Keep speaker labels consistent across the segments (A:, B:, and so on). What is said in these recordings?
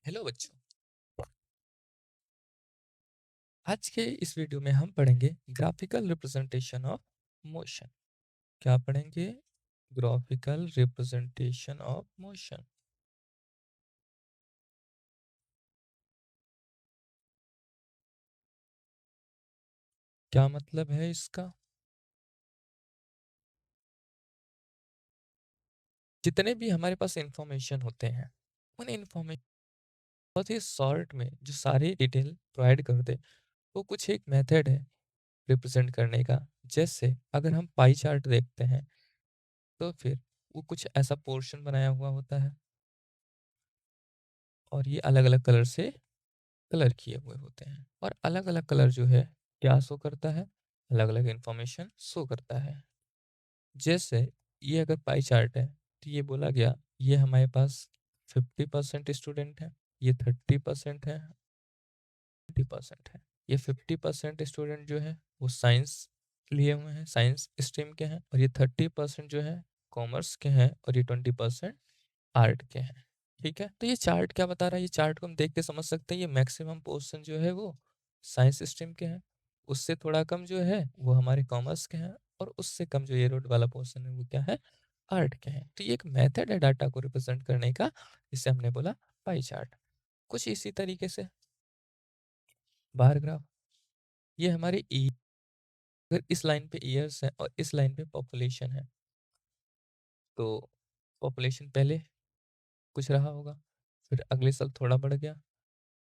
A: Hello बच्चों। आज के इस वीडियो में हम पढ़ेंगे ग्राफिकल रिप्रेजेंटेशन ऑफ मोशन। क्या पढ़ेंगे? Graphical representation of motion. क्या मतलब है इसका? जितने भी हमारे पास इंफॉर्मेशन होते हैं, उन इंफॉर्मेशन बहुत ही शॉर्ट में जो सारी डिटेल प्रोवाइड कर दे, वो कुछ एक मेथड है रिप्रेजेंट करने का। जैसे अगर हम पाई चार्ट देखते हैं, तो फिर वो कुछ ऐसा पोर्शन बनाया हुआ होता है और ये अलग अलग कलर से कलर किए हुए होते हैं, और अलग अलग कलर जो है क्या शो करता है? अलग अलग इंफॉर्मेशन शो करता है। जैसे ये अगर पाई चार्ट है, तो ये बोला गया ये हमारे पास 50% स्टूडेंट है, ये 30% है, 20% है। ये 50% स्टूडेंट जो है वो साइंस लिए हुए हैं, साइंस स्ट्रीम के हैं, और ये 30% जो है कॉमर्स के हैं, और ये 20% आर्ट के हैं। ठीक है, तो ये चार्ट क्या बता रहा है? ये चार्ट को हम देख के समझ सकते हैं ये मैक्सिमम पोर्शन जो है वो साइंस स्ट्रीम के हैं, उससे थोड़ा कम जो है वो हमारे कॉमर्स के हैं, और उससे कम जो ये रोड वाला पोर्शन है वो क्या है? आर्ट के हैं। तो ये एक मेथड है डाटा को रिप्रेजेंट करने का, जिसे हमने बोला पाई चार्ट। कुछ इसी तरीके से बार ग्राफ, ये हमारे अगर इस लाइन पे ईयर्स है और इस लाइन पे पॉपुलेशन है, तो पॉपुलेशन पहले कुछ रहा होगा, फिर अगले साल थोड़ा बढ़ गया,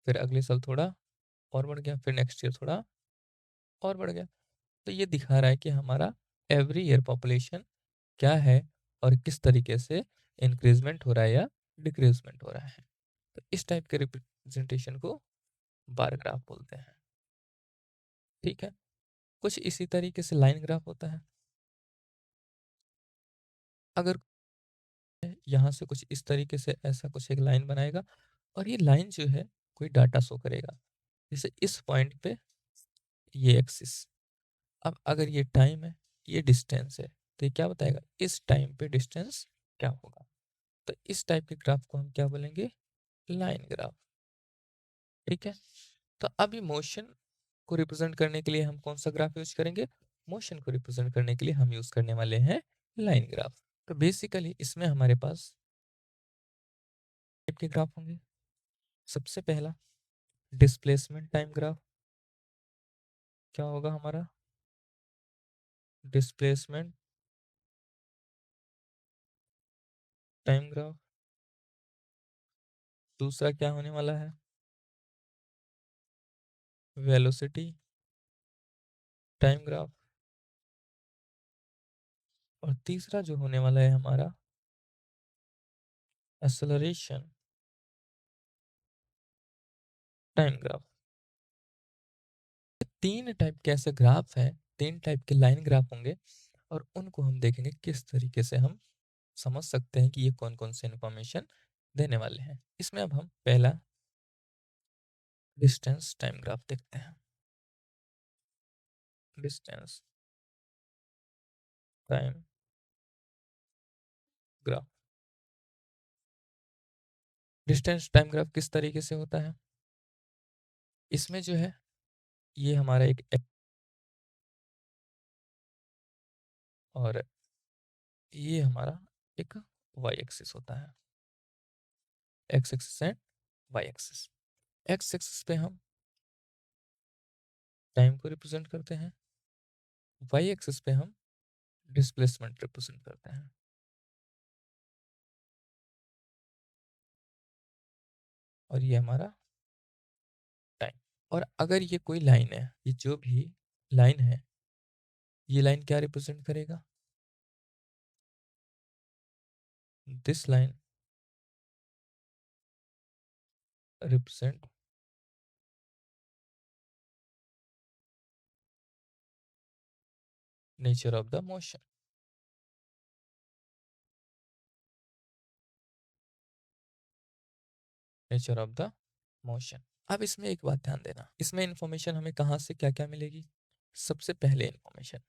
A: फिर अगले साल थोड़ा और बढ़ गया, फिर नेक्स्ट ईयर थोड़ा और बढ़ गया। तो ये दिखा रहा है कि हमारा एवरी ईयर पॉपुलेशन क्या है और किस तरीके से इंक्रीजमेंट हो रहा है या डिक्रीजमेंट हो रहा है। तो इस टाइप के रिप्रेजेंटेशन को बार ग्राफ बोलते हैं। ठीक है, कुछ इसी तरीके से लाइन ग्राफ होता है। अगर यहाँ से कुछ इस तरीके से ऐसा कुछ एक लाइन बनाएगा, और ये लाइन जो है कोई डाटा शो करेगा। जैसे इस पॉइंट पे ये एक्सिस, अब अगर ये टाइम है, ये डिस्टेंस है, तो ये क्या बताएगा इस टाइम पे डिस्टेंस क्या होगा। तो इस टाइप के ग्राफ को हम क्या बोलेंगे? Line graph. ठीक है, तो अभी मोशन को रिप्रेजेंट करने के लिए हम कौन सा ग्राफ यूज करेंगे? मोशन को रिप्रेजेंट करने के लिए हम यूज करने वाले हैं लाइन ग्राफ। तो बेसिकली इसमें हमारे पास टाइप के ग्राफ होंगे। सबसे पहला डिस्प्लेसमेंट टाइम ग्राफ। क्या होगा हमारा? Displacement time graph. दूसरा क्या होने वाला है? Velocity time graph. और तीसरा जो होने वाला है हमारा एक्सेलरेशन टाइम ग्राफ। तीन टाइप के ऐसे ग्राफ हैं, तीन टाइप के लाइन ग्राफ होंगे, और उनको हम देखेंगे किस तरीके से हम समझ सकते हैं कि ये कौन कौन से इंफॉर्मेशन देने वाले हैं। इसमें अब हम पहला डिस्टेंस टाइम ग्राफ देखते हैं। Distance time graph. Distance time graph किस तरीके से होता है? इसमें जो है ये हमारा एक और ये हमारा एक वाई एक्सिस होता है। X axis and Y axis. X axis पे हम टाइम को रिप्रेजेंट करते हैं, वाई एक्सिस पे हम डिस्प्लेसमेंट रिप्रेजेंट करते हैं। और ये हमारा टाइम। और अगर ये कोई लाइन है, ये जो भी लाइन है, ये लाइन क्या रिप्रेजेंट करेगा? This line represent nature of the motion. Nature of the motion. अब इसमें एक बात ध्यान देना, इसमें इंफॉर्मेशन हमें कहाँ से क्या क्या मिलेगी? सबसे पहले इंफॉर्मेशन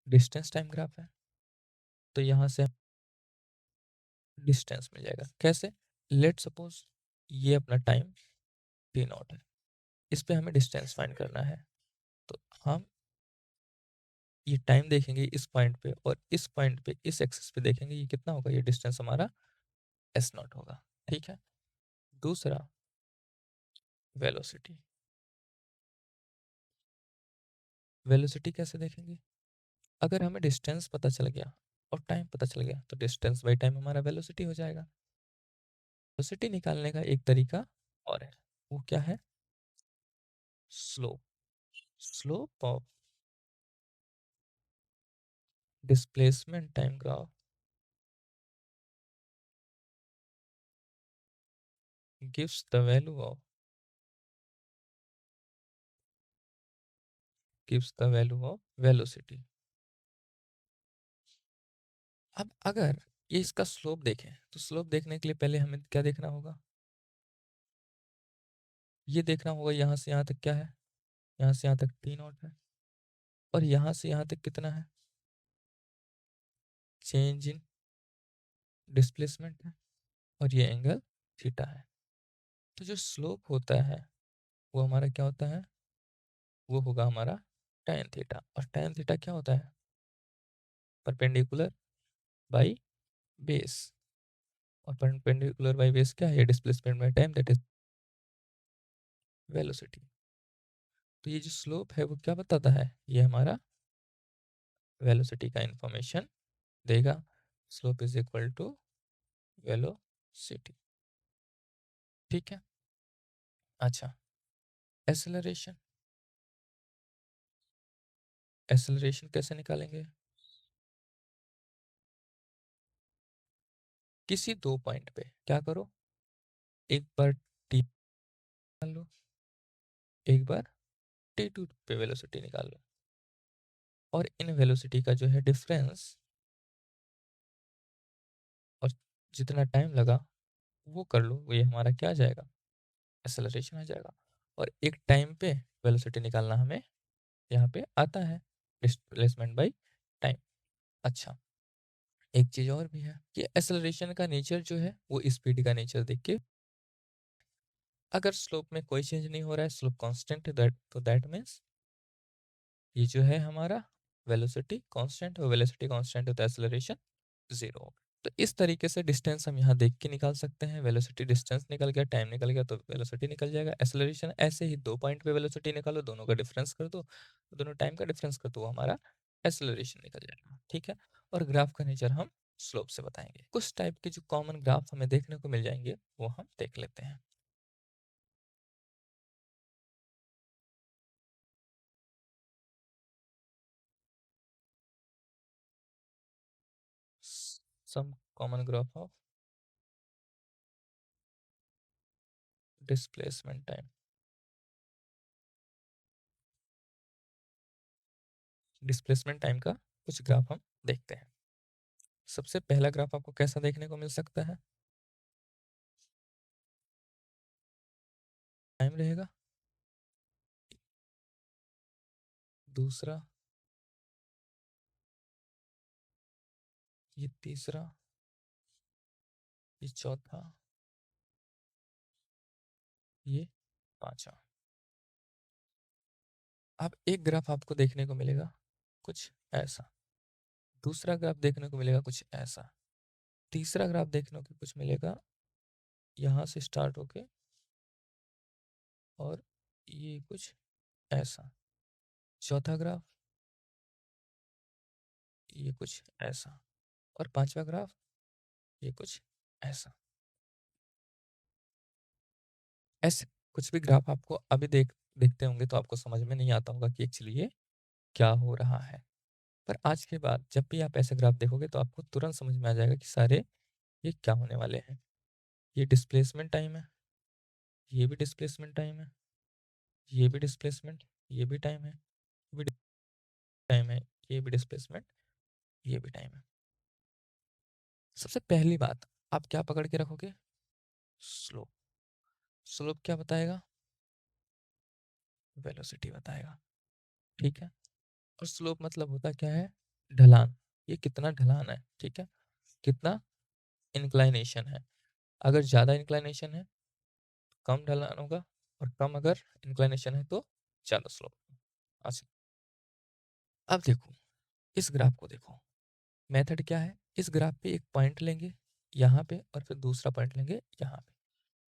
A: डिस्टेंस टाइम ग्राफ है, तो यहाँ से डिस्टेंस मिल जाएगा। कैसे? लेट सपोज ये अपना टाइम टी नॉट है। इस पे हमें डिस्टेंस फाइंड करना है। तो हम ये टाइम देखेंगे इस पॉइंट पे, और इस पॉइंट पे इस एक्सिस पे देखेंगे ये कितना होगा, ये डिस्टेंस हमारा एस नॉट होगा। ठीक है। दूसरा, वेलोसिटी। वेलोसिटी कैसे देखेंगे? अगर हमें डिस्टेंस पता चल गया और टाइम पता चल गया तो डिस्टेंस बाई टाइम हमारा वेलोसिटी हो जाएगा। वेलोसिटी निकालने का एक तरीका और है, वो क्या है? Slope. Slope of displacement time graph gives the value of velocity। अब अगर ये इसका स्लोप देखें तो स्लोप देखने के लिए पहले हमें क्या देखना होगा? ये देखना होगा यहाँ से यहाँ तक क्या है, यहाँ से यहाँ तक टी नॉट है, और यहाँ से यहाँ तक कितना है, चेंज इन डिस्प्लेसमेंट है, और ये एंगल थीटा है। तो जो स्लोप होता है वो हमारा क्या होता है? वो होगा हमारा tan थीटा। और tan थीटा क्या होता है? Perpendicular by base. और परपेंडिकुलर बाई बेस क्या है? Displacement by time, that is velocity. तो ये जो स्लोप है वो क्या बताता है? ये हमारा वेलोसिटी का इंफॉर्मेशन देगा। Slope is equal to velocity. ठीक है। अच्छा, एसेलरेशन। एसेलरेशन कैसे निकालेंगे? किसी दो पॉइंट पे क्या करो, एक बार टी निकाल लो, एक बार टी टू पे वेलोसिटी निकाल लो, और इन वेलोसिटी का जो है डिफरेंस, और जितना टाइम लगा वो कर लो, वो ये हमारा क्या आ जाएगा? एसेलरेशन आ जाएगा। और एक टाइम पे वेलोसिटी निकालना हमें यहाँ पे आता है, डिस्प्लेसमेंट बाई टाइम। अच्छा, एक चीज़ और भी है कि एसेलरेशन का नेचर जो है वो स्पीड का नेचर देख के, अगर स्लोप में कोई चेंज नहीं हो रहा है, स्लोप कांस्टेंट है, तो दैट मीन्स ये जो है हमारा वेलोसिटी कांस्टेंट, और वेलोसिटी कांस्टेंट है तो एसेलरेशन जीरो होगा। तो इस तरीके से डिस्टेंस हम यहाँ देख के निकाल सकते हैं। वेलोसिटी डिस्टेंस निकल गया, टाइम निकल गया, तो वेलोसिटी निकल जाएगा। एसेलरेशन ऐसे ही दो पॉइंट पे वेलोसिटी निकालो, दोनों का डिफरेंस कर दो, दोनों टाइम का डिफरेंस कर दो, वो हमारा एसेलरेशन निकल जाएगा। ठीक है। और ग्राफ का नेचर हम स्लोप से बताएंगे। कुछ टाइप के जो कॉमन ग्राफ हमें देखने को मिल जाएंगे वो हम देख लेते हैं। Some common graph of displacement time. Displacement time का कुछ ग्राफ हम देखते हैं। सबसे पहला ग्राफ आपको कैसा देखने को मिल सकता है? टाइम रहेगा। दूसरा, ये तीसरा, ये चौथा, ये पांचवा। अब एक ग्राफ आपको देखने को मिलेगा कुछ ऐसा, दूसरा ग्राफ देखने को मिलेगा कुछ ऐसा, तीसरा ग्राफ देखने को कुछ मिलेगा यहाँ से स्टार्ट होके, और ये कुछ ऐसा, चौथा ग्राफ ये कुछ ऐसा, और पांचवा ग्राफ ये कुछ ऐसा। ऐसे कुछ भी ग्राफ आपको अभी देखते होंगे तो आपको समझ में नहीं आता होगा कि एक्चुअली ये क्या हो रहा है। पर आज के बाद जब भी आप ऐसे ग्राफ देखोगे तो आपको तुरंत समझ में आ जाएगा कि सारे ये क्या होने वाले हैं। ये डिस्प्लेसमेंट टाइम है, ये भी डिस्प्लेसमेंट टाइम है, ये भी डिस्प्लेसमेंट, ये भी टाइम है, ये भी टाइम है, ये भी डिस्प्लेसमेंट, ये भी टाइम है। सबसे पहली बात आप क्या पकड़ के रखोगे? स्लोप। स्लोप क्या बताएगा? वेलोसिटी बताएगा। ठीक है। और स्लोप मतलब होता क्या है? ढलान। ये कितना ढलान है, ठीक है, कितना इंक्लाइनेशन है। अगर ज़्यादा इंक्लाइनेशन है कम ढलान होगा, और कम अगर इंक्लिनेशन है तो ज़्यादा स्लोप। अच्छा, अब देखो इस ग्राफ को देखो, मेथड क्या है, इस ग्राफ पे एक पॉइंट लेंगे यहाँ पे, और फिर दूसरा पॉइंट लेंगे यहाँ पे।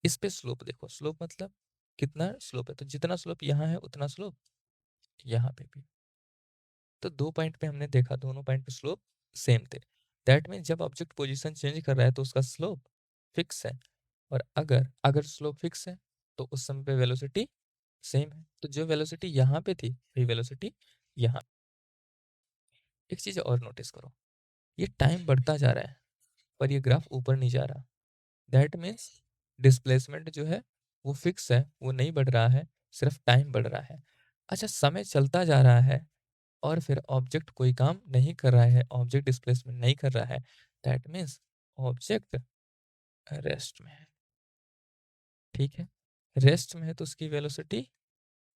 A: इस पे स्लोप देखो, स्लोप मतलब कितना स्लोप है, तो जितना स्लोप यहाँ है उतना स्लोप यहाँ पे भी। तो दो पॉइंट पे हमने देखा, दोनों पॉइंट पे स्लोप सेम थे। दैट मीन जब ऑब्जेक्ट पोजीशन चेंज कर रहा है तो उसका स्लोप फिक्स है, और अगर अगर स्लोप फिक्स है तो उस समय पे वेलोसिटी सेम है। तो जो वेलोसिटी यहाँ पे थी वही वेलोसिटी यहाँ। एक चीज़ और नोटिस करो, ये टाइम बढ़ता जा रहा है पर ये ग्राफ ऊपर नहीं जा रहा। दैट मीन्स डिस्प्लेसमेंट जो है वो फिक्स है, वो नहीं बढ़ रहा है, सिर्फ टाइम बढ़ रहा है। अच्छा, समय चलता जा रहा है और फिर ऑब्जेक्ट कोई काम नहीं कर रहा है, ऑब्जेक्ट डिस्प्लेसमेंट नहीं कर रहा है, दैट मीन्स ऑब्जेक्ट रेस्ट में है। ठीक है, रेस्ट में है तो उसकी वेलोसिटी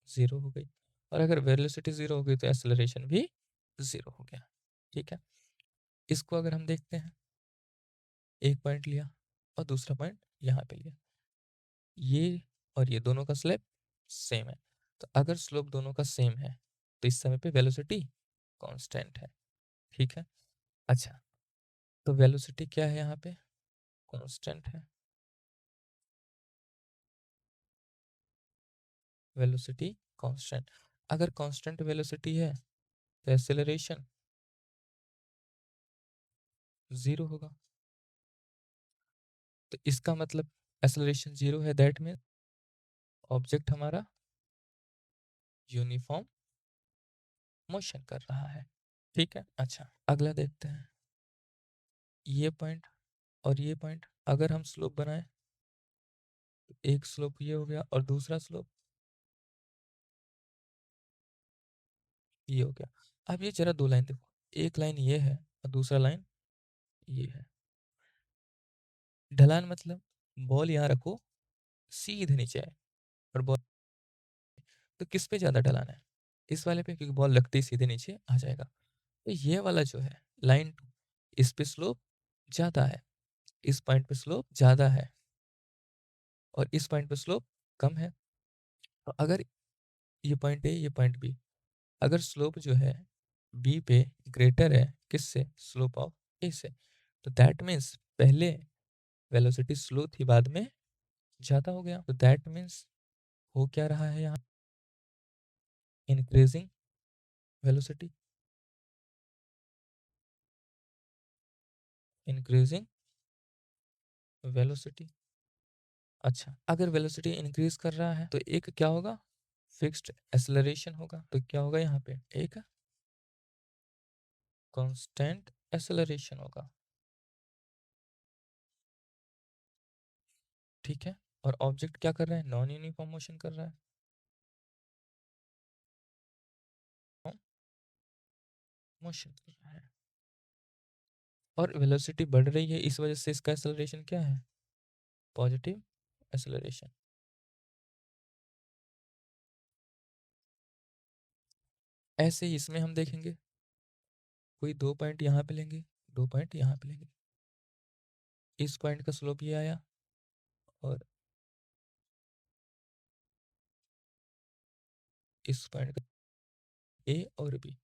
A: ज़ीरो हो गई, और अगर वेलोसिटी ज़ीरो हो गई तो एक्सेलरेशन भी ज़ीरो हो गया। ठीक है, इसको अगर हम देखते हैं, एक पॉइंट लिया और दूसरा पॉइंट यहाँ पे लिया, ये और ये दोनों का स्लोप सेम है। तो अगर स्लोप दोनों का सेम है तो इस समय पे वेलोसिटी कांस्टेंट है। ठीक है, अच्छा, तो वेलोसिटी क्या है यहाँ पे, कांस्टेंट है। वेलोसिटी कांस्टेंट, अगर कांस्टेंट वेलोसिटी है तो एक्सेलरेशन जीरो होगा। तो इसका मतलब एक्सेलरेशन जीरो है, दैट मीन ऑब्जेक्ट हमारा यूनिफॉर्म मोशन कर रहा है। ठीक है, अच्छा अगला देखते हैं, ये पॉइंट और ये पॉइंट अगर हम स्लोप बनाए तो एक स्लोप ये हो गया और दूसरा स्लोप ये हो गया। अब ये जरा दो लाइन देखो, एक लाइन ये है और दूसरा लाइन ये है। ढलान मतलब बॉल यहाँ रखो, सीधे नीचे है, और बॉल तो किस पे ज़्यादा ढलान है, इस वाले पे, क्योंकि बॉल लगते ही सीधे नीचे आ जाएगा। तो ये वाला जो है लाइन टू, इस पे स्लोप ज़्यादा है, इस पॉइंट पे स्लोप ज़्यादा है, और इस पॉइंट पे स्लोप कम है। तो अगर ये पॉइंट ए ये पॉइंट बी, अगर स्लोप जो है बी पे ग्रेटर है किससे, स्लोप ऑफ ए से, तो दैट मीन्स पहले वेलोसिटी स्लो थी, बाद में ज़्यादा हो गया। तो दैट मीन्स हो क्या रहा है यहाँ, इंक्रीजिंग वेलोसिटी, इंक्रीजिंग वेलोसिटी। अच्छा, अगर वेलोसिटी इंक्रीज कर रहा है तो एक क्या होगा, फिक्स्ड एक्सेलरेशन होगा। तो क्या होगा यहाँ पे, एक कांस्टेंट एक्सेलरेशन होगा। ठीक है, और ऑब्जेक्ट क्या कर रहा है, नॉन यूनिफॉर्म मोशन कर रहा है, मोशन कर रहा है, और वेलोसिटी बढ़ रही है, इस वजह से इसका एक्सेलरेशन क्या है, पॉजिटिव एक्सेलरेशन। ऐसे ही इसमें हम देखेंगे, कोई दो पॉइंट यहाँ पे लेंगे, दो पॉइंट यहाँ पे लेंगे, इस पॉइंट का स्लोप ये आया, और इस पॉइंट का ए और बी।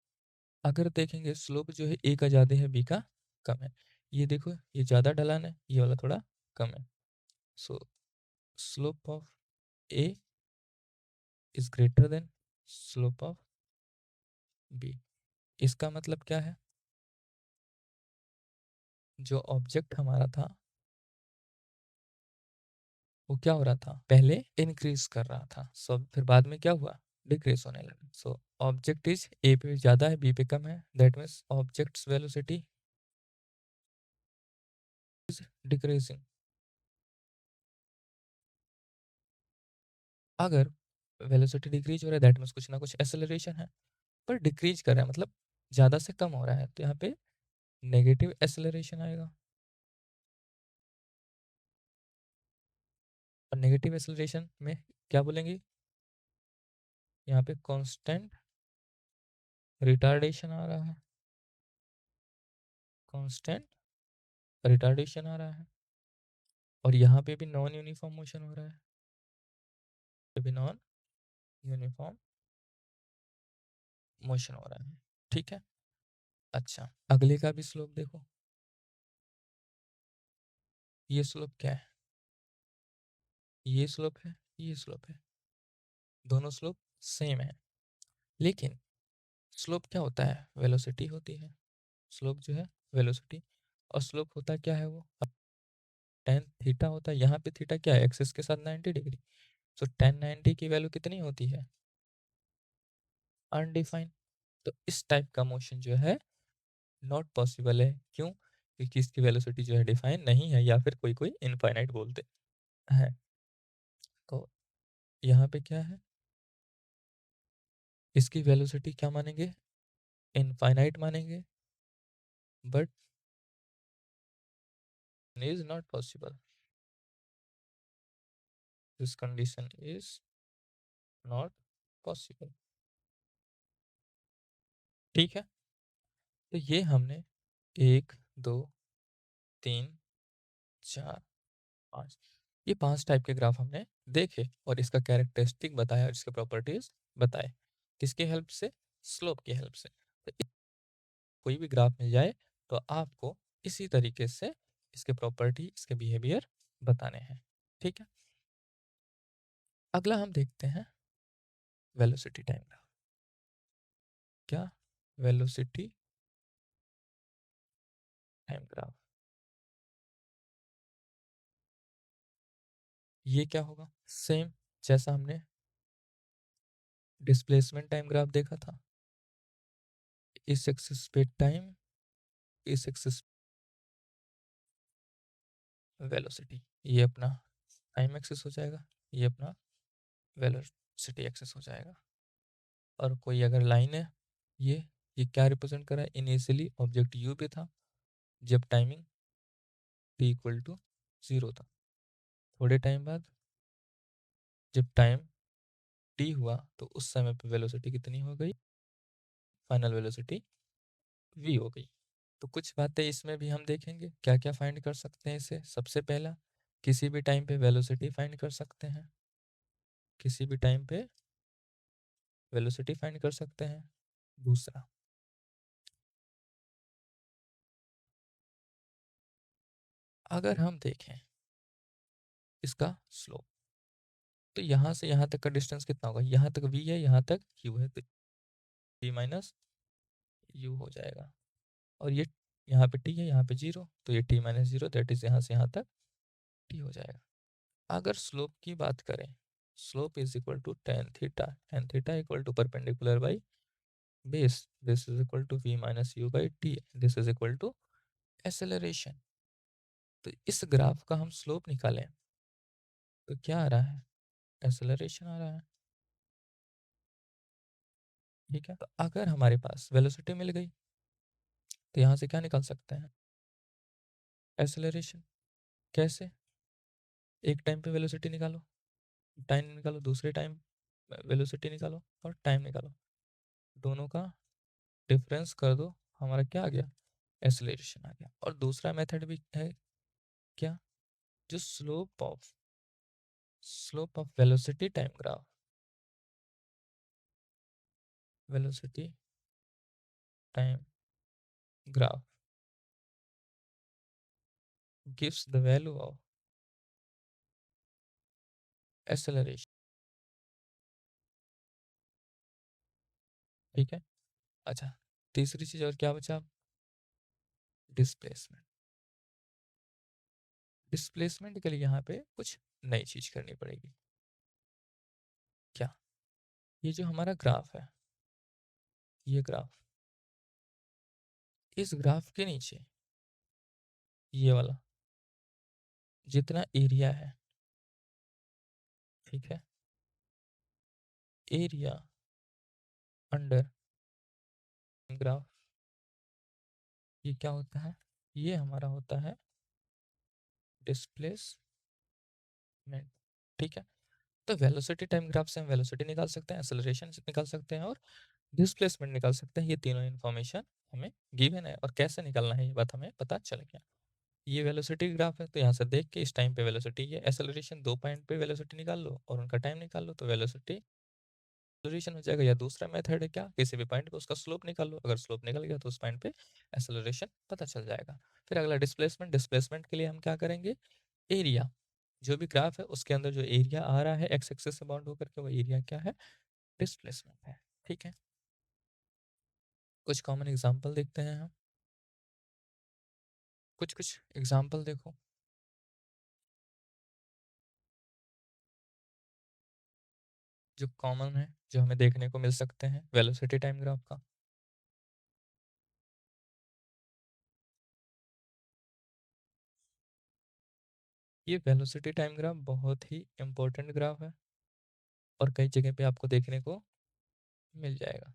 A: अगर देखेंगे स्लोप जो है ए का ज़्यादा है, बी का कम है। ये देखो, ये ज़्यादा ढलान है, ये वाला थोड़ा कम है। So slope of A is greater than slope of B. इसका मतलब क्या है, जो ऑब्जेक्ट हमारा था वो क्या हो रहा था, पहले इंक्रीज कर रहा था, सो फिर बाद में क्या हुआ, डिक्रीज होने लगा। सो ऑब्जेक्ट इज ए पे ज़्यादा है, बी पे कम है, that means objects velocity is decreasing. अगर वेलोसिटी डिक्रीज हो रहा है, दैट मीन्स कुछ ना कुछ एक्सेलरेशन है, पर डिक्रीज कर रहा है मतलब ज़्यादा से कम हो रहा है, तो यहाँ पे नेगेटिव एक्सेलरेशन आएगा। और नेगेटिव एक्सेलरेशन में क्या बोलेंगे, यहाँ पे कांस्टेंट रिटार्डेशन आ रहा है, कांस्टेंट रिटार्डेशन आ रहा है, और यहाँ पे भी नॉन यूनिफॉर्म मोशन हो रहा है। भी नॉन यूनिफॉर्म मोशन हो रहा है। ठीक है, अच्छा अगले का भी स्लोप देखो, ये स्लोप क्या है, ये स्लोप है, ये स्लोप है, दोनों स्लोप सेम है। लेकिन स्लोप क्या होता है, वेलोसिटी होती है। स्लोप जो है वेलोसिटी, और स्लोप होता क्या है, वो टेन थीटा होता है। यहाँ पे थीटा क्या है, एक्सिस के साथ 90 डिग्री। सो टेन 90 की वैल्यू कितनी होती है, अनडिफाइंड। तो इस टाइप का मोशन जो है नॉट पॉसिबल है। क्यों, क्योंकि इसकी वेलोसिटी जो है डिफाइन नहीं है, या फिर कोई कोई इनफाइनाइट बोलते हैं। तो यहाँ पे क्या है, इसकी वेलोसिटी क्या मानेंगे, इनफाइनाइट मानेंगे, but is not possible, this condition is not possible. ठीक है, तो ये हमने एक, दो, तीन, चार, पाँच, ये पांच टाइप के ग्राफ हमने देखे और इसका कैरेक्टरिस्टिक बताया और इसके प्रॉपर्टीज बताए। किसके हेल्प से, स्लोप की हेल्प से। तो कोई भी ग्राफ मिल जाए तो आपको इसी तरीके से इसके प्रॉपर्टी, इसके बिहेवियर बताने हैं। ठीक है, अगला हम देखते हैं वेलोसिटी टाइम ग्राफ। क्या, वेलोसिटी टाइम ग्राफ, ये क्या होगा, सेम जैसा हमने डिस्प्लेसमेंट टाइम ग्राफ देखा था। इस एक्सिस पे टाइम, इस एक्सिस वेलोसिटी, ये अपना टाइम एक्सिस हो जाएगा, ये अपना वेलोसिटी एक्सिस हो जाएगा। और कोई अगर लाइन है, ये क्या रिप्रेजेंट कर रहा है, इनिशियली ऑब्जेक्ट यू पे था जब टाइमिंग t इक्वल टू 0 था। थोड़े टाइम बाद जब टाइम t हुआ तो उस समय पे वेलोसिटी कितनी हो गई, फाइनल वेलोसिटी v हो गई। तो कुछ बातें इसमें भी हम देखेंगे, क्या क्या फाइंड कर सकते हैं इसे। सबसे पहला, किसी भी टाइम पे वेलोसिटी फाइंड कर सकते हैं, किसी भी टाइम पे वेलोसिटी फाइंड कर सकते हैं। दूसरा, अगर हम देखें इसका स्लोप, तो यहाँ से यहाँ तक का डिस्टेंस कितना होगा, यहाँ तक v है, यहाँ तक u है, तो v माइनस यू हो जाएगा। और ये यहाँ पे t है, यहाँ पे 0, तो ये t माइनस 0, दैट इज यहाँ से यहाँ तक t हो जाएगा। अगर स्लोप की बात करें, slope is equal to tan theta equal to perpendicular by base, this is equal to v minus u by t, this is equal to acceleration. तो इस ग्राफ का हम स्लोप निकालें तो क्या आ रहा है, एक्सेलरेशन आ रहा है। ठीक है, तो अगर हमारे पास वेलोसिटी मिल गई तो यहाँ से क्या निकाल सकते हैं, एक्सेलरेशन। कैसे, एक टाइम पे वेलोसिटी निकालो, टाइम निकालो, दूसरे टाइम वेलोसिटी निकालो और टाइम निकालो, दोनों का डिफरेंस कर दो, हमारा क्या आ गया, एक्सेलरेशन आ गया। और दूसरा मेथड भी है, क्या, जो slope of velocity time graph, velocity time graph gives the value of acceleration. ठीक है, अच्छा तीसरी चीज और क्या बचा, डिस्प्लेसमेंट। डिस्प्लेसमेंट के लिए यहाँ पे कुछ नई चीज करनी पड़ेगी। क्या, ये जो हमारा ग्राफ है, ये ग्राफ, इस ग्राफ के नीचे ये वाला जितना एरिया है, ठीक है, एरिया अंडर ग्राफ, ये क्या होता है, ये हमारा होता है डिस्प्लेसमेंट। ठीक है, तो वेलोसिटी टाइम ग्राफ से हम वेलोसिटी निकाल सकते हैं, एक्सेलरेशन निकाल सकते हैं और डिस्प्लेसमेंट निकाल सकते हैं। ये तीनों इन्फॉर्मेशन हमें गिवन है और कैसे निकालना है ये बात हमें पता चल गया। ये वेलोसिटी ग्राफ है, तो यहाँ से देख के इस टाइम पे वेलोसिटी, ये एक्सेलरेशन, 2 पॉइंट पे वेलोसिटी निकाल लो और उनका टाइम निकाल लो, तो वेलोसिटी एक्सेलरेशन हो जाएगा। या दूसरा मेथड है क्या, किसी भी पॉइंट पे उसका स्लोप निकाल लो, अगर स्लोप निकल गया तो उस पॉइंट पे एक्सेलरेशन पता चल जाएगा। फिर अगला डिस्प्लेसमेंट, डिस्प्लेसमेंट के लिए हम क्या करेंगे, एरिया, जो भी ग्राफ है उसके अंदर जो एरिया आ रहा है एक्स एक्सिस से बाउंड होकर के, वो एरिया क्या है, डिस्प्लेसमेंट है। ठीक है, कुछ कॉमन एग्जांपल देखते हैं हम, कुछ कुछ एग्जांपल देखो। जो कॉमन है, जो हमें देखने को मिल सकते हैं वेलोसिटी टाइम ग्राफ का। ये वेलोसिटी टाइम ग्राफ बहुत ही इंपॉर्टेंट ग्राफ है और कई जगह पे आपको देखने को मिल जाएगा।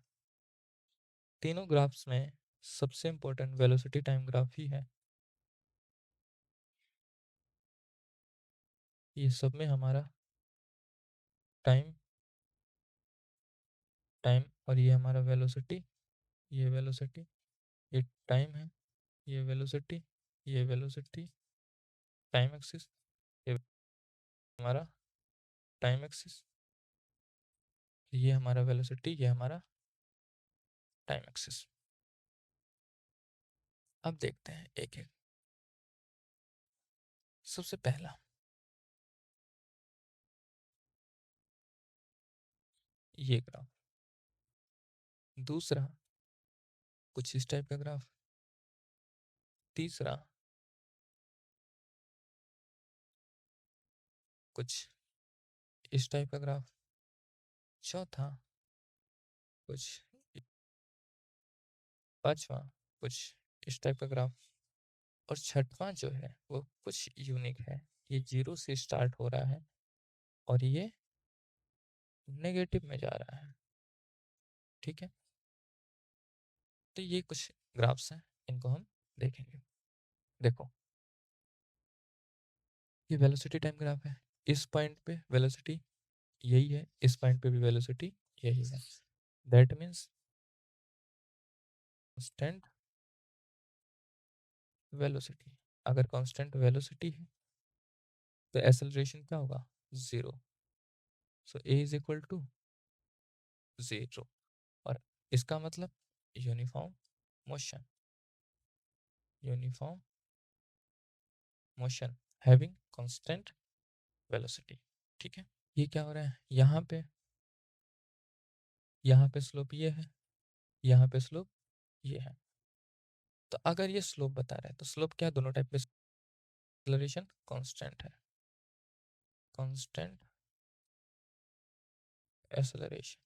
A: तीनों ग्राफ्स में सबसे इंपॉर्टेंट वेलोसिटी टाइम ग्राफ ही है। ये सब में हमारा टाइम, टाइम और ये हमारा वेलोसिटी, ये वेलोसिटी, ये टाइम है, ये वेलोसिटी, ये वेलोसिटी, टाइम एक्सिस, ये हमारा टाइम एक्सिस, ये हमारा वेलोसिटी, ये हमारा टाइम एक्सिस। अब देखते हैं एक एक। सबसे पहला ये ग्राफ, दूसरा कुछ इस टाइप का ग्राफ, तीसरा कुछ इस टाइप का ग्राफ, चौथा कुछ, पांचवा कुछ इस टाइप का ग्राफ, और छठवां जो है वो कुछ यूनिक है। ये जीरो से स्टार्ट हो रहा है और ये नेगेटिव में जा रहा है। ठीक है, तो ये कुछ ग्राफ्स हैं, इनको हम देखेंगे। देखो, ये वेलोसिटी टाइम ग्राफ है, इस पॉइंट पे वेलोसिटी यही है, इस पॉइंट पे भी वेलोसिटी यही है। That means constant velocity. अगर कांस्टेंट वेलोसिटी है तो एक्सेलरेशन क्या होगा, zero. So A is equal to zero. और इसका मतलब uniform motion, uniform motion having constant velocity. ठीक है, ये क्या हो रहा है, यहाँ पे स्लोप ये है, यहाँ पे स्लोप ये है। तो अगर ये स्लोप बता रहा है तो स्लोप क्या है, दोनों टाइप पे एक्सेलरेशन कांस्टेंट है, कांस्टेंट एक्सेलरेशन।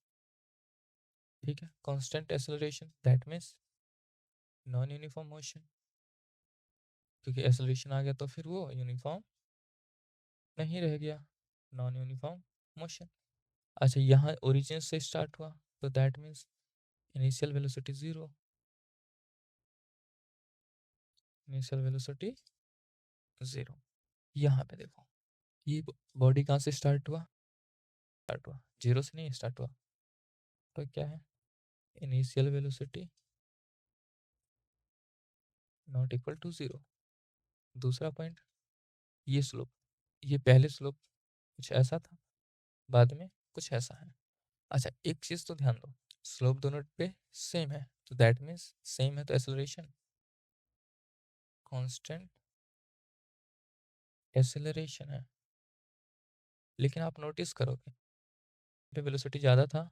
A: ठीक है, constant acceleration that means non uniform motion, क्योंकि एक्सेलरेशन आ गया तो फिर वो यूनिफॉर्म नहीं रह गया, नॉन यूनिफॉर्म मोशन। अच्छा, यहाँ ओरिजिन से स्टार्ट हुआ तो that means initial velocity zero, initial velocity zero. यहाँ पे देखो, ये बॉडी कहाँ से स्टार्ट हुआ जीरो से नहीं स्टार्ट हुआ, तो क्या है, initial velocity not equal to zero. दूसरा पॉइंट, ये स्लोप, ये पहले स्लोप कुछ ऐसा था, बाद में कुछ ऐसा है। अच्छा, एक चीज तो ध्यान दो, स्लोप दोनों पे सेम है, तो दैट मीन्स सेम है तो एक्सेलरेशन कांस्टेंट एक्सेलरेशन है। लेकिन आप नोटिस करोगे पे वेलोसिटी ज़्यादा था,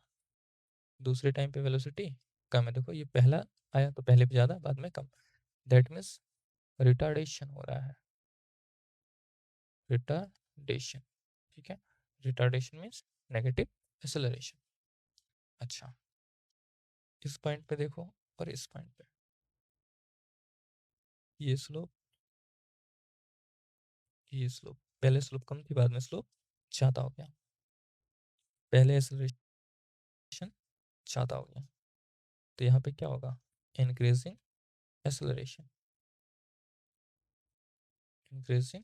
A: दूसरे टाइम पे वेलोसिटी कम है। देखो, ये पहला आया तो पहले पे ज़्यादा, बाद में कम, दैट मीन्स रिटार्डेशन हो रहा है, रिटार्डेशन। ठीक है, रिटार्डेशन मीन्स नेगेटिव एक्सेलरेशन। अच्छा, इस पॉइंट पे देखो और इस पॉइंट पे, ये स्लोप, ये स्लोप, पहले स्लोप कम थी, बाद में स्लोप ज़्यादा हो गया, पहले एक्सेलरेशन ज़्यादा हो गया, तो यहाँ पे क्या होगा, इंक्रीजिंग एक्सेलरेशन, इंक्रीजिंग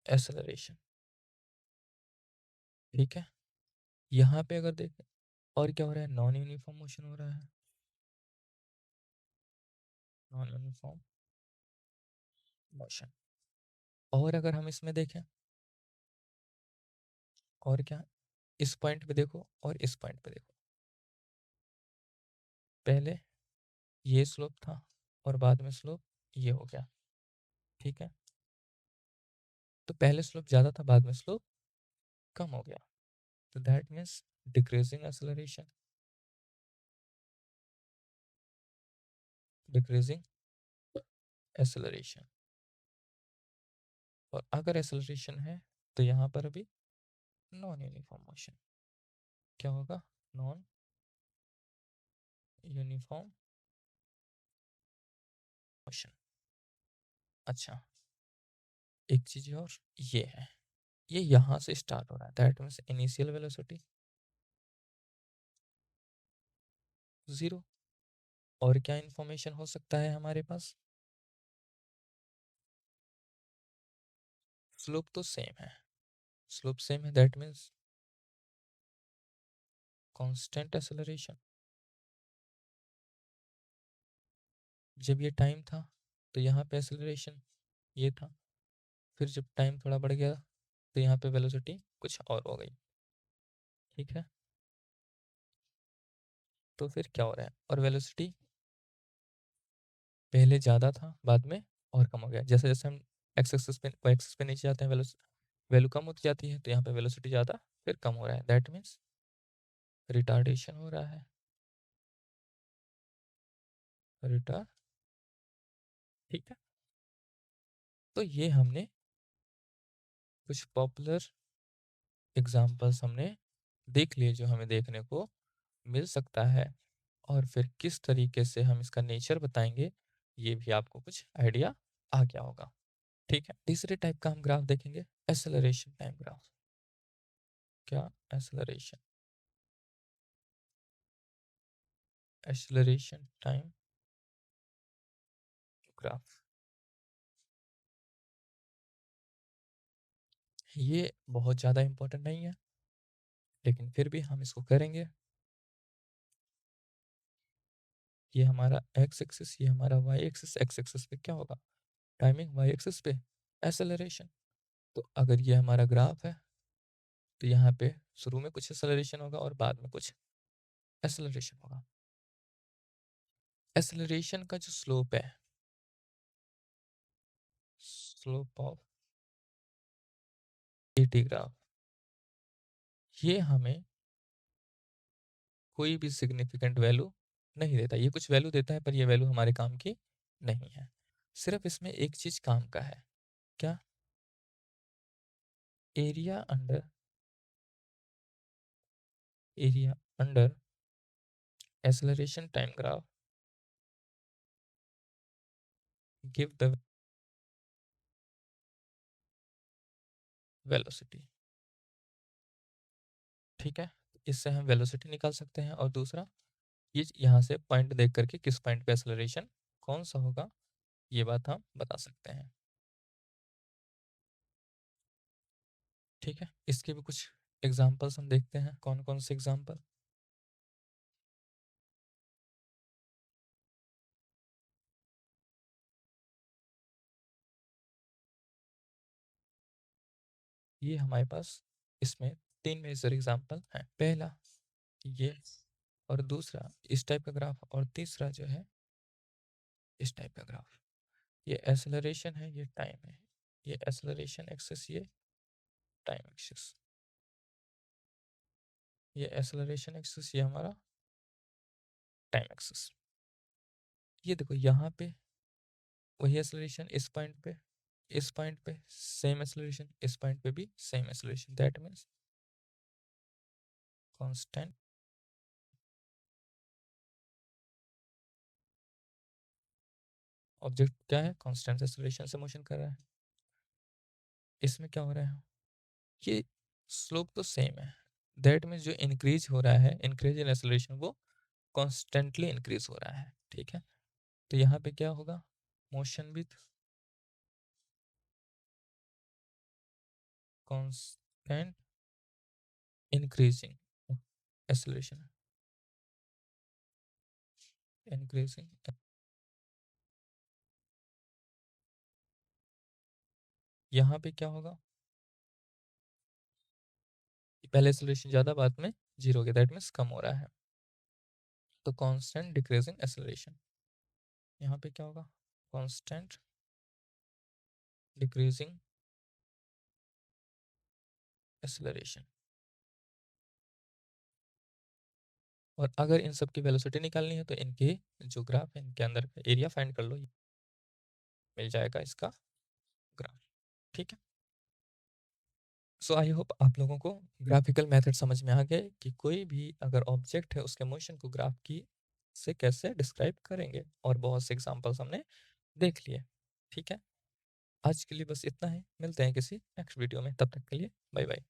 A: एक्सेलरेशन। ठीक है, यहाँ पे अगर देखें और क्या हो रहा है, नॉन यूनिफॉर्म मोशन हो रहा है, नॉन यूनिफॉर्म मोशन। और अगर हम इसमें देखें, और क्या, इस पॉइंट पे देखो और इस पॉइंट पे देखो, पहले ये स्लोप था और बाद में स्लोप ये हो गया, ठीक है। तो पहले स्लोप ज़्यादा था, बाद में स्लोप कम हो गया, तो that means decreasing acceleration, decreasing acceleration. और अगर एक्सेलरेशन है तो यहाँ पर भी नॉन यूनिफॉर्म मोशन, क्या होगा, नॉन यूनिफॉर्म मोशन। अच्छा, एक चीज और ये है, ये यहाँ से स्टार्ट हो रहा है, that means initial velocity zero. और क्या इंफॉर्मेशन हो सकता है हमारे पास, स्लोप तो सेम है, स्लोप सेम है, दैट मीन्स कांस्टेंट एक्सेलरेशन। जब ये टाइम था तो यहाँ पे एक्सेलरेशन ये था, फिर जब टाइम थोड़ा बढ़ गया तो यहाँ पे वेलोसिटी कुछ और हो गई, ठीक है। तो फिर क्या हो रहा है, और वेलोसिटी पहले ज़्यादा था, बाद में और कम हो गया, जैसे जैसे हम एक्स एक्सिस पे वाई एक्सिस पे नीचे जाते हैं, वैल्यू कम होती जाती है, तो यहाँ पे वेलोसिटी ज़्यादा फिर कम हो रहा है, दैट मीन्स रिटार्डेशन हो रहा है, रिटार, ठीक है। तो ये हमने कुछ पॉपुलर एग्जाम्पल्स हमने देख लिए जो हमें देखने को मिल सकता है, और फिर किस तरीके से हम इसका नेचर बताएंगे ये भी आपको कुछ आइडिया आ गया होगा, ठीक है। तीसरे टाइप का हम ग्राफ देखेंगे, एक्सेलरेशन टाइम ग्राफ। क्या, एक्सेलरेशन, एक्सेलरेशन टाइम ग्राफ। ये बहुत ज़्यादा इंपॉर्टेंट नहीं है, लेकिन फिर भी हम इसको करेंगे। ये हमारा एक्स एक्सिस, ये हमारा वाई एक्सिस, एक्स एक्सिस पे क्या होगा, टाइमिंग, वाई एक्सिस पे एक्सेलरेशन। तो अगर ये हमारा ग्राफ है तो यहाँ पे शुरू में कुछ एक्सेलरेशन होगा और बाद में कुछ एक्सेलरेशन होगा। एक्सेलरेशन का जो स्लोप है, स्लोप ऑफ एटी ग्राफ, ये हमें कोई भी सिग्निफिकेंट वैल्यू नहीं देता, ये कुछ वैल्यू देता है पर ये वैल्यू हमारे काम की नहीं है। सिर्फ इसमें एक चीज काम का है, क्या, area under, area under acceleration time graph give the velocity, ठीक है। इससे हम वेलोसिटी निकाल सकते हैं, और दूसरा ये यहाँ से पॉइंट देख करके किस पॉइंट पे एक्सेलरेशन कौन सा होगा ये बात हम बता सकते हैं, ठीक है। इसके भी कुछ एग्जाम्पल्स हम देखते हैं, कौन कौन से एग्जाम्पल। ये हमारे पास इसमें तीन मेजर एग्जाम्पल हैं, पहला ये, और दूसरा इस टाइप का ग्राफ, और तीसरा जो है इस टाइप का ग्राफ। ये एक्सेलरेशन है, ये टाइम है, ये एक्सेलरेशन एक्सिस, ये टाइम एक्सिस, ये एक्सेलरेशन एक्सिस, ये हमारा टाइम एक्सिस। ये देखो यहाँ पे वही एक्सेलरेशन, इस पॉइंट पे सेम एक्सेलरेशन, इस पॉइंट पे भी same acceleration, that means constant. Object क्या है, कांस्टेंट एक्सेलरेशन से मोशन कर रहा है। इसमें क्या हो रहा है, ये स्लोप तो सेम है, दैट मीन्स जो इंक्रीज हो रहा है, इंक्रीज इन एक्सेलरेशन, वो कॉन्स्टेंटली इंक्रीज हो रहा है, ठीक है। तो यहाँ पे क्या होगा, motion with constant increasing acceleration, increasing यहाँ पे क्या होगा, पहले एक्सेलरेशन ज़्यादा बाद में 0 हो गया, दैट मीन्स कम हो रहा है। तो कांस्टेंट डिक्रीजिंग एक्सेलरेशन, यहाँ पे क्या होगा, कांस्टेंट डिक्रीजिंग एक्सेलरेशन। और अगर इन सब की वेलोसिटी निकालनी है तो इनके जो ग्राफ है इनके अंदर का एरिया फाइंड कर लो, मिल जाएगा इसका ग्राफ। ठीक है। सो आई होप आप लोगों को ग्राफिकल मेथड समझ में आ गए कि कोई भी अगर ऑब्जेक्ट है उसके मोशन को ग्राफ की से कैसे डिस्क्राइब करेंगे, और बहुत से एग्जांपल्स हमने देख लिए। ठीक है, आज के लिए बस इतना ही, मिलते हैं किसी नेक्स्ट वीडियो में, तब तक के लिए बाय बाय।